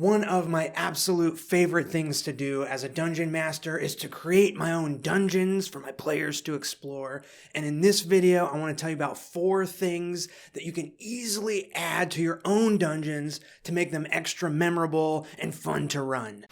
One of my absolute favorite things to do as a dungeon master is to create my own dungeons for my players to explore. And in this video, I want to tell you about 4 things that you can easily add to your own dungeons to make them extra memorable and fun to run.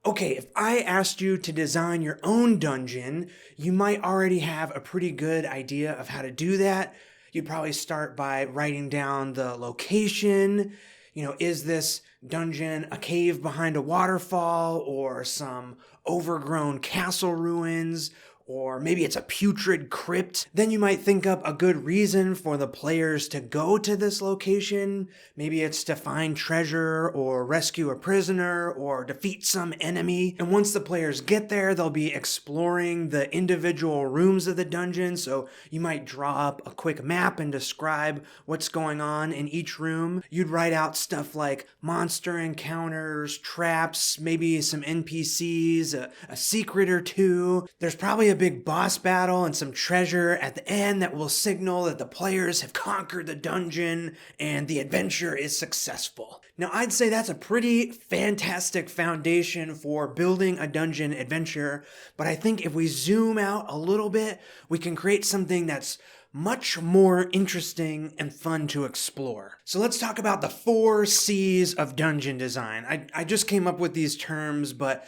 Okay, if I asked you to design your own dungeon, you might already have a pretty good idea of how to do that. You'd probably start by writing down the location. Is this dungeon a cave behind a waterfall or some overgrown castle ruins? Or maybe it's a putrid crypt. Then you might think up a good reason for the players to go to this location. Maybe it's to find treasure or rescue a prisoner or defeat some enemy. And once the players get there, they'll be exploring the individual rooms of the dungeon. So you might draw up a quick map and describe what's going on in each room. You'd write out stuff like monster encounters, traps, maybe some NPCs, a secret or two. There's probably a big boss battle and some treasure at the end that will signal that the players have conquered the dungeon and the adventure is successful. Now, I'd say that's a pretty fantastic foundation for building a dungeon adventure, but I think if we zoom out a little bit, we can create something that's much more interesting and fun to explore. So let's talk about the 4 C's of dungeon design. I just came up with these terms, but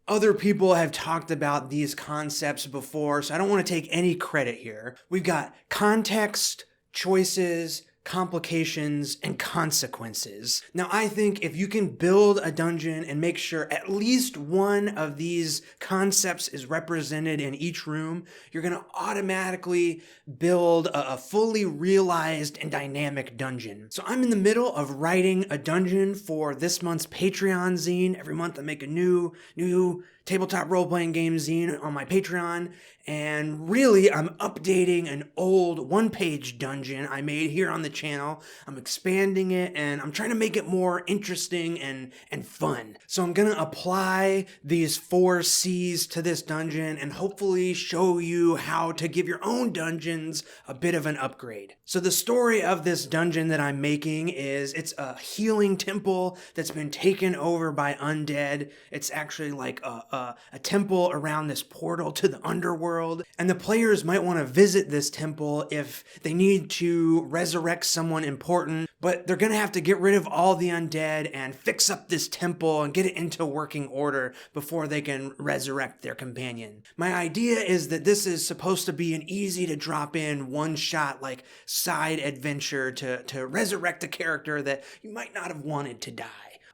other people have talked about these concepts before, so I don't want to take any credit here. We've got context, choices, complications, and consequences. Now, I think if you can build a dungeon and make sure at least one of these concepts is represented in each room, you're going to automatically build a fully realized and dynamic dungeon. So I'm in the middle of writing a dungeon for this month's Patreon zine. Every month I make a new tabletop role-playing game zine on my Patreon, and really I'm updating an old 1-page dungeon I made here on the channel. I'm expanding it and I'm trying to make it more interesting and fun. So I'm gonna apply these 4 C's to this dungeon and hopefully show you how to give your own dungeons a bit of an upgrade. So the story of this dungeon that I'm making is it's a healing temple that's been taken over by undead. It's actually like a temple around this portal to the underworld, and the players might want to visit this temple if they need to resurrect someone important, but they're going to have to get rid of all the undead and fix up this temple and get it into working order before they can resurrect their companion. My idea is that this is supposed to be an easy to drop in one-shot like side adventure to resurrect a character that you might not have wanted to die.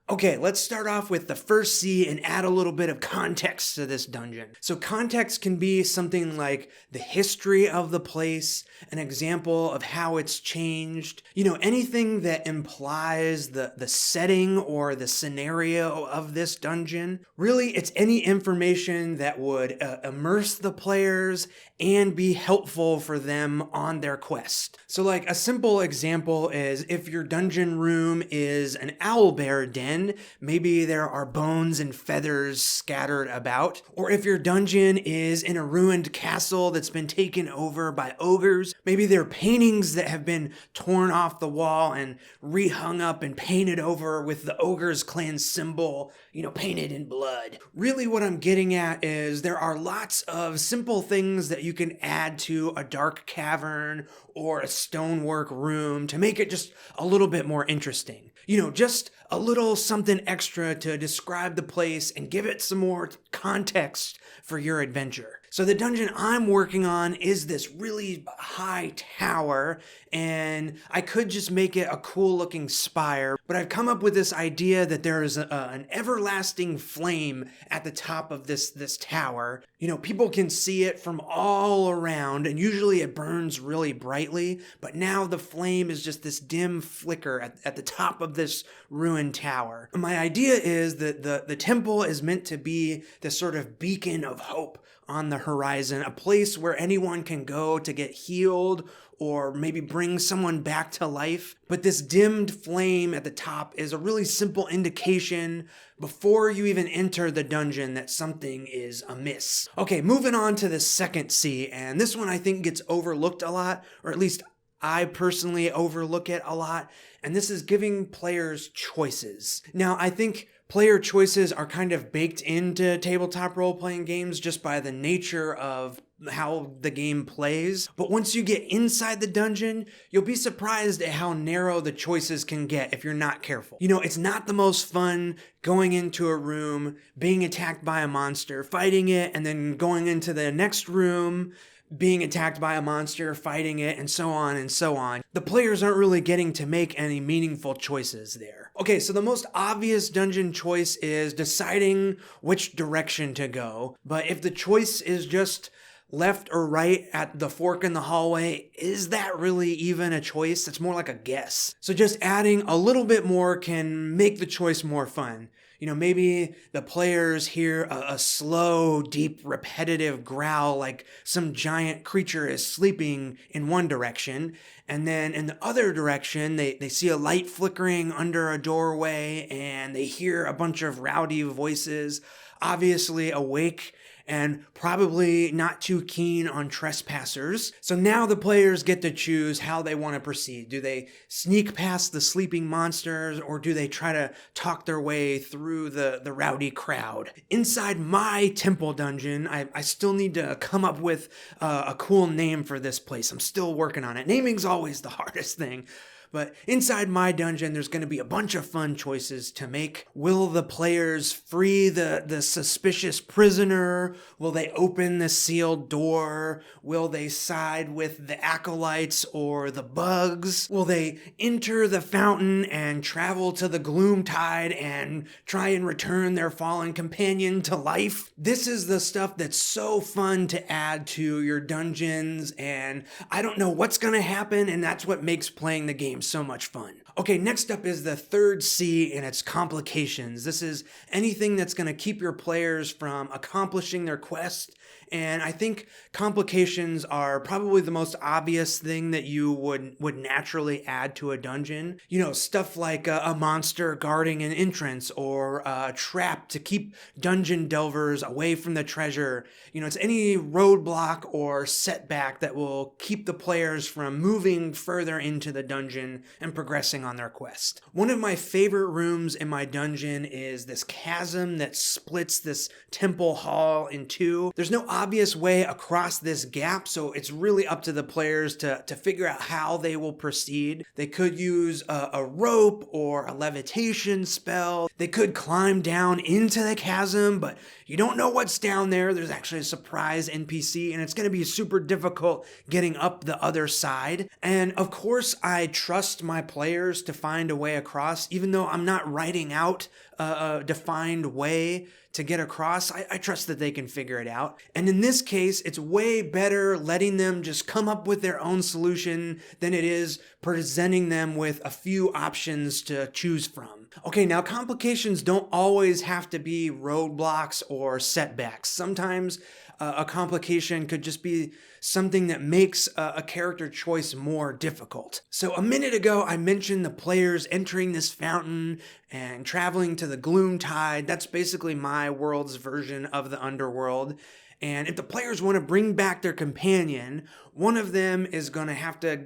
Okay, let's start off with the first C and add a little bit of context to this dungeon. So context can be something like the history of the place, an example of how it's changed, anything that implies the setting or the scenario of this dungeon. Really, it's any information that would immerse the players and be helpful for them on their quest. So like a simple example is if your dungeon room is an owlbear den, maybe there are bones and feathers scattered about. Or if your dungeon is in a ruined castle that's been taken over by ogres, maybe there are paintings that have been torn off the wall and rehung up and painted over with the ogre's clan symbol, painted in blood. Really what I'm getting at is there are lots of simple things that you can add to a dark cavern or a stonework room to make it just a little bit more interesting. Just a little something extra to describe the place and give it some more context for your adventure. So the dungeon I'm working on is this really high tower, and I could just make it a cool looking spire, but I've come up with this idea that there is an everlasting flame at the top of this tower. People can see it from all around, and usually it burns really brightly, but now the flame is just this dim flicker at the top of this ruined tower. My idea is that the temple is meant to be this sort of beacon of hope on the horizon, a place where anyone can go to get healed or maybe bring someone back to life. But this dimmed flame at the top is a really simple indication before you even enter the dungeon that something is amiss. Okay, moving on to the second C, and this one I think gets overlooked a lot, or at least I personally overlook it a lot, and this is giving players choices. Now, I think player choices are kind of baked into tabletop role-playing games just by the nature of how the game plays. But once you get inside the dungeon, you'll be surprised at how narrow the choices can get if you're not careful. You know, it's not the most fun going into a room, being attacked by a monster, fighting it, and then going into the next room, being attacked by a monster, fighting it, and so on and so on. The players aren't really getting to make any meaningful choices there. Okay, so the most obvious dungeon choice is deciding which direction to go. But if the choice is just left or right at the fork in the hallway, is that really even a choice? It's more like a guess. So just adding a little bit more can make the choice more fun. You know, maybe the players hear a slow, deep, repetitive growl like some giant creature is sleeping in one direction. And then in the other direction, they see a light flickering under a doorway and they hear a bunch of rowdy voices, obviously awake and probably not too keen on trespassers. So now the players get to choose how they want to proceed. Do they sneak past the sleeping monsters, or do they try to talk their way through the rowdy crowd? Inside my temple dungeon, I still need to come up with a cool name for this place. I'm still working on it. Naming's always the hardest thing. But inside my dungeon, there's going to be a bunch of fun choices to make. Will the players free the suspicious prisoner? Will they open the sealed door? Will they side with the acolytes or the bugs? Will they enter the fountain and travel to the gloom tide and try and return their fallen companion to life? This is the stuff that's so fun to add to your dungeons, and I don't know what's going to happen, and that's what makes playing the game so much fun. Okay, next up is the third C, and it's complications. This is anything that's going to keep your players from accomplishing their quest. And I think complications are probably the most obvious thing that you would naturally add to a dungeon. You know, stuff like a monster guarding an entrance, or a trap to keep dungeon delvers away from the treasure. You know, it's any roadblock or setback that will keep the players from moving further into the dungeon and progressing on their quest. One of my favorite rooms in my dungeon is this chasm that splits this temple hall in two. There's no obvious way across this gap, so it's really up to the players to figure out how they will proceed. They could use a rope or a levitation spell. They could climb down into the chasm, but you don't know what's down there. There's actually a surprise NPC, and it's going to be super difficult getting up the other side. And of course, I trust my players to find a way across, even though I'm not writing out a defined way to get across. I trust that they can figure it out. And in this case, it's way better letting them just come up with their own solution than it is presenting them with a few options to choose from. Okay, now complications don't always have to be roadblocks or setbacks. Sometimes a complication could just be something that makes a character choice more difficult. So a minute ago, I mentioned the players entering this fountain and traveling to the gloom tide. That's basically my world's version of the underworld. And if the players want to bring back their companion, one of them is going to have to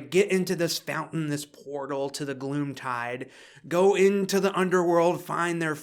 get into this fountain, this portal to the gloom tide, go into the underworld, find their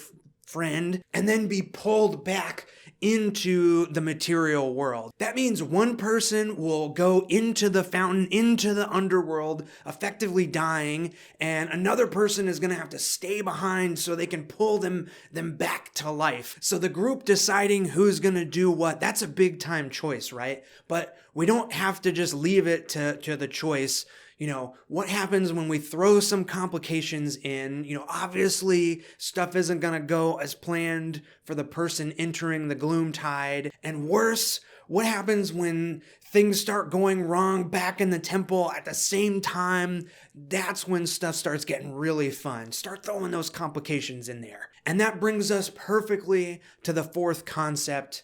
friend, and then be pulled back into the material world. That means one person will go into the fountain, into the underworld, effectively dying, and another person is going to have to stay behind so they can pull them back to life. So the group deciding who's going to do what, that's a big time choice, right? But we don't have to just leave it to the choice. You know, what happens when we throw some complications in? You know, obviously stuff isn't going to go as planned for the person entering the gloom tide. And worse, what happens when things start going wrong back in the temple at the same time? That's when stuff starts getting really fun. Start throwing those complications in there. And that brings us perfectly to the fourth concept: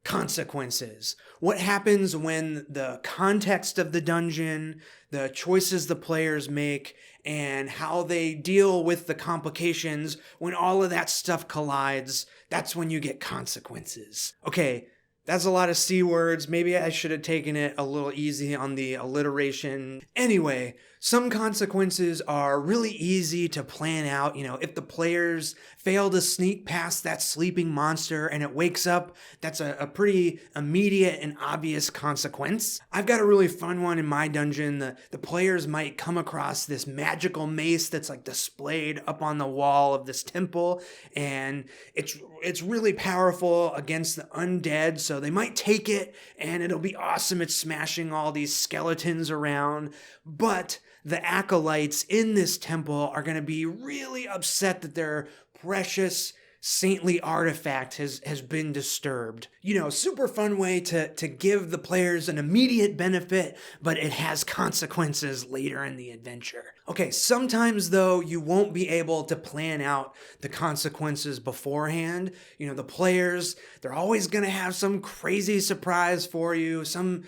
consequences. What happens when the context of the dungeon, the choices the players make, and how they deal with the complications, when all of that stuff collides, that's when you get consequences. Okay, That's a lot of C words. Maybe I should have taken it a little easy on the alliteration. Anyway, some consequences are really easy to plan out. You know, if the players fail to sneak past that sleeping monster and it wakes up, that's a pretty immediate and obvious consequence. I've got a really fun one in my dungeon. The players might come across this magical mace that's like displayed up on the wall of this temple, and it's really powerful against the undead, so they might take it and it'll be awesome at smashing all these skeletons around. But the acolytes in this temple are going to be really upset that their precious saintly artifact has been disturbed. You know, super fun way to give the players an immediate benefit, but it has consequences later in the adventure. Okay, sometimes though, you won't be able to plan out the consequences beforehand. You know, the players, they're always gonna have some crazy surprise for you, some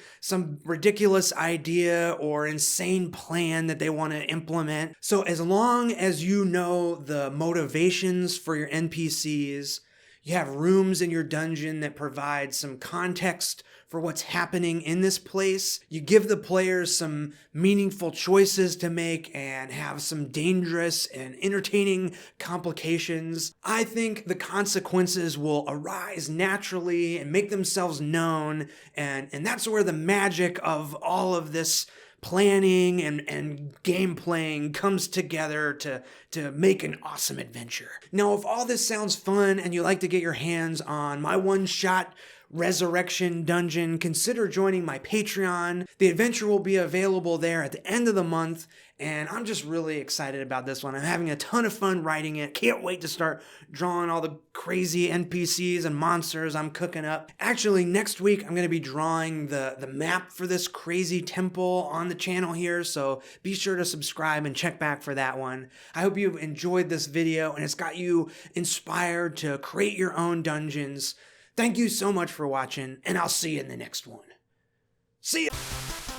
ridiculous idea or insane plan that they want to implement. So as long as you know the motivations for your NPCs, you have rooms in your dungeon that provide some context for what's happening in this place, you give the players some meaningful choices to make and have some dangerous and entertaining complications, I think the consequences will arise naturally and make themselves known, and that's where the magic of all of this planning and game playing comes together to make an awesome adventure. Now, if all this sounds fun and you like to get your hands on my one-shot Resurrection Dungeon, consider joining my Patreon. The adventure will be available there at the end of the month, and I'm just really excited about this one. I'm having a ton of fun writing it. Can't wait to start drawing all the crazy NPCs and monsters I'm cooking up. Actually, next week I'm going to be drawing the map for this crazy temple on the channel here, so be sure to subscribe and check back for that one. I hope you've enjoyed this video and it's got you inspired to create your own dungeons. Thank you so much for watching, and I'll see you in the next one. See ya!